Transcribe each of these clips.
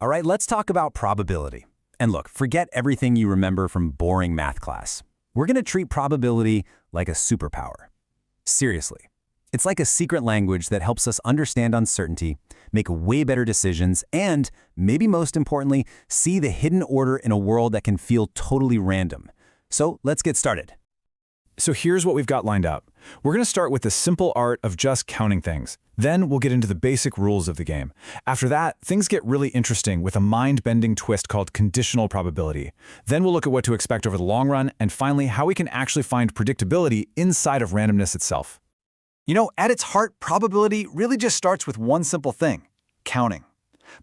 All right, let's talk about probability. And look, forget everything you remember from boring math class. We're going to treat probability like a superpower. Seriously. It's like a secret language that helps us understand uncertainty, make way better decisions, and, maybe most importantly, see the hidden order in a world that can feel totally random. So let's get started. So here's what we've got lined up. We're going to start with the simple art of just counting things. Then we'll get into the basic rules of the game. After that, things get really interesting with a mind-bending twist called conditional probability. Then we'll look at what to expect over the long run, and finally, how we can actually find predictability inside of randomness itself. You know, at its heart, probability really just starts with one simple thing: counting.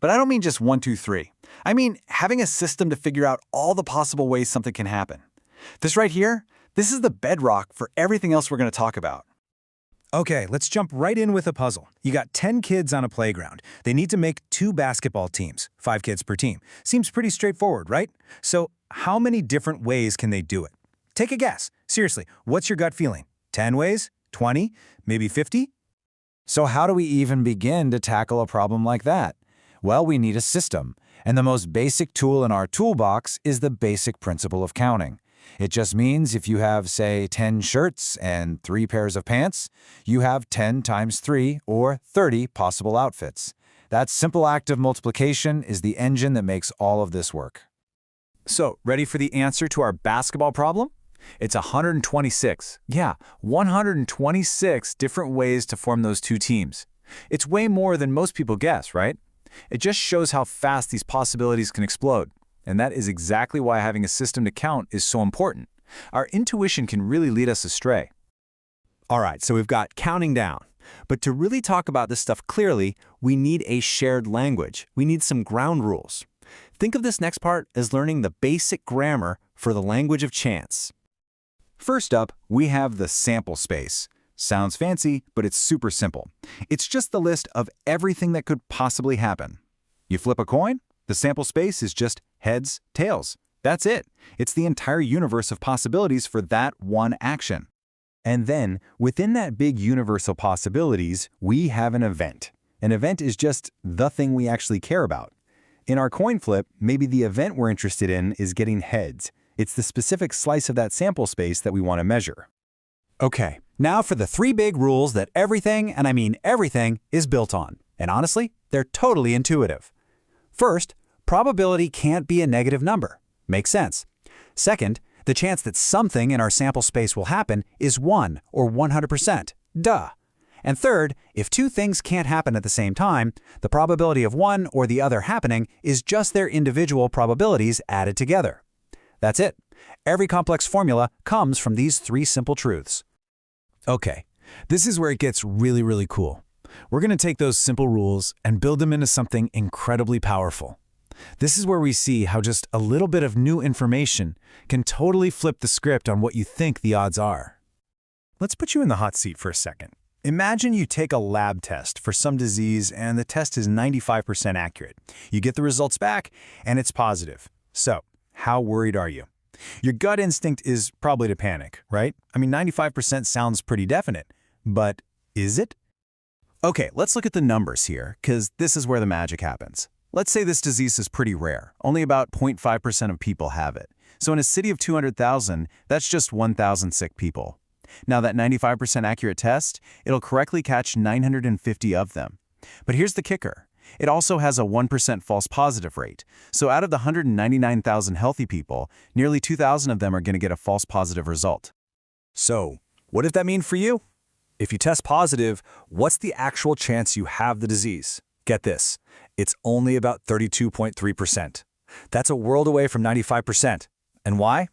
But I don't mean just 1, 2, 3. I mean having a system to figure out all the possible ways something can happen. This right here, this is the bedrock for everything else we're going to talk about. Okay, let's jump right in with a puzzle. You got 10 kids on a playground. They need to make 2 basketball teams, 5 kids per team. Seems pretty straightforward, right? So how many different ways can they do it? Take a guess. Seriously, what's your gut feeling? 10 ways? 20? Maybe 50? So how do we even begin to tackle a problem like that? Well, we need a system. And the most basic tool in our toolbox is the basic principle of counting. It just means if you have, say, 10 shirts and 3 pairs of pants, you have 10 times 3, or 30 possible outfits. That simple act of multiplication is the engine that makes all of this work. So, ready for the answer to our basketball problem? It's 126. Yeah, 126 different ways to form those 2 teams. It's way more than most people guess, right? It just shows how fast these possibilities can explode. And that is exactly why having a system to count is so important. Our intuition can really lead us astray. All right, so we've got counting down. But to really talk about this stuff clearly, we need a shared language. We need some ground rules. Think of this next part as learning the basic grammar for the language of chance. First up, we have the sample space. Sounds fancy, but it's super simple. It's just the list of everything that could possibly happen. You flip a coin, the sample space is just heads, tails. That's it. It's the entire universe of possibilities for that one action. And then, within that big universe of possibilities, we have an event. An event is just the thing we actually care about. In our coin flip, maybe the event we're interested in is getting heads. It's the specific slice of that sample space that we want to measure. Okay, now for the 3 big rules that everything, and I mean everything, is built on. And honestly, they're totally intuitive. First, probability can't be a negative number. Makes sense. Second, the chance that something in our sample space will happen is 1 or 100%. Duh. And third, if 2 things can't happen at the same time, the probability of one or the other happening is just their individual probabilities added together. That's it. Every complex formula comes from these 3 simple truths. Okay, this is where it gets really, really cool. We're going to take those simple rules and build them into something incredibly powerful. This is where we see how just a little bit of new information can totally flip the script on what you think the odds are. Let's put you in the hot seat for a second. Imagine you take a lab test for some disease and the test is 95% accurate. You get the results back and it's positive. So, how worried are you? Your gut instinct is probably to panic, right? I mean, 95% sounds pretty definite, but is it? Okay, let's look at the numbers here, because this is where the magic happens. Let's say this disease is pretty rare. Only about 0.5% of people have it. So in a city of 200,000, that's just 1,000 sick people. Now that 95% accurate test, it'll correctly catch 950 of them. But here's the kicker. It also has a 1% false positive rate. So out of the 199,000 healthy people, nearly 2,000 of them are going to get a false positive result. So, what does that mean for you? If you test positive, what's the actual chance you have the disease? Get this, it's only about 32.3%. That's a world away from 95%. And why?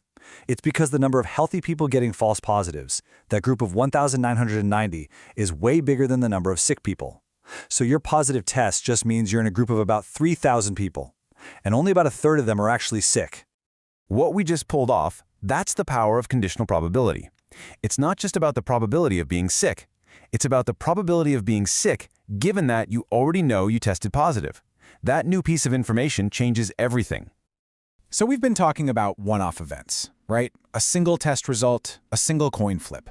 It's because the number of healthy people getting false positives, that group of 1,990, is way bigger than the number of sick people. So your positive test just means you're in a group of about 3,000 people, and only about a third of them are actually sick. What we just pulled off, that's the power of conditional probability. It's not just about the probability of being sick. It's about the probability of being sick given that you already know you tested positive. That new piece of information changes everything. So we've been talking about one-off events, right? A single test result, a single coin flip.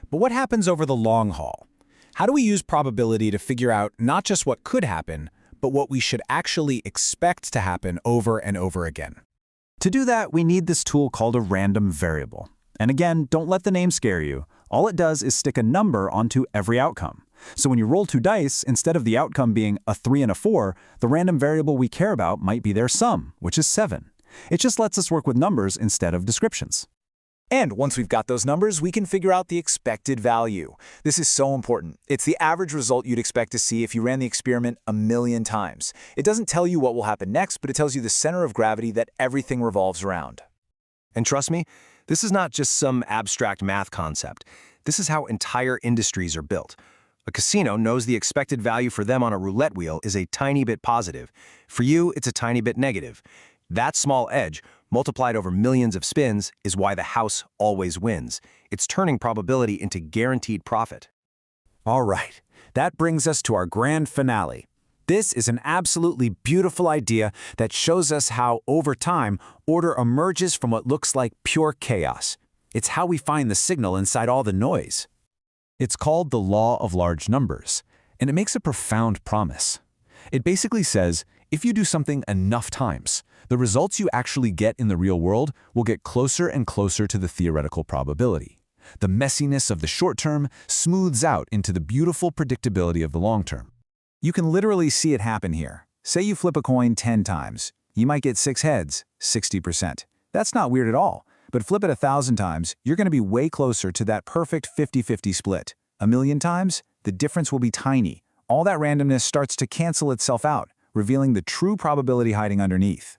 But what happens over the long haul? How do we use probability to figure out not just what could happen, but what we should actually expect to happen over and over again. To do that, we need this tool called a random variable. And again, don't let the name scare you. All it does is stick a number onto every outcome. So when you roll 2 dice, instead of the outcome being a 3 and a 4, the random variable we care about might be their sum, which is 7. It just lets us work with numbers instead of descriptions. And once we've got those numbers, we can figure out the expected value. This is so important. It's the average result you'd expect to see if you ran the experiment 1,000,000 times. It doesn't tell you what will happen next, but it tells you the center of gravity that everything revolves around. And trust me, this is not just some abstract math concept. This is how entire industries are built. A casino knows the expected value for them on a roulette wheel is a tiny bit positive. For you, it's a tiny bit negative. That small edge, multiplied over millions of spins, is why the house always wins. It's turning probability into guaranteed profit. All right, that brings us to our grand finale. This is an absolutely beautiful idea that shows us how, over time, order emerges from what looks like pure chaos. It's how we find the signal inside all the noise. It's called the law of large numbers, and it makes a profound promise. It basically says, if you do something enough times, the results you actually get in the real world will get closer and closer to the theoretical probability. The messiness of the short term smooths out into the beautiful predictability of the long term. You can literally see it happen here. Say you flip a coin 10 times. You might get 6 heads, 60%. That's not weird at all. But flip it 1,000 times, you're going to be way closer to that perfect 50-50 split. 1,000,000 times, the difference will be tiny. All that randomness starts to cancel itself out, revealing the true probability hiding underneath.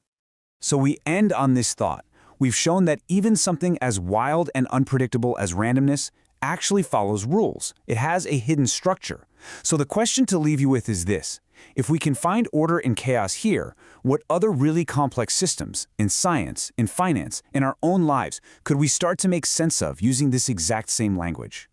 So we end on this thought. We've shown that even something as wild and unpredictable as randomness actually follows rules. It has a hidden structure. So the question to leave you with is this. If we can find order in chaos here, what other really complex systems, in science, in finance, in our own lives, could we start to make sense of using this exact same language?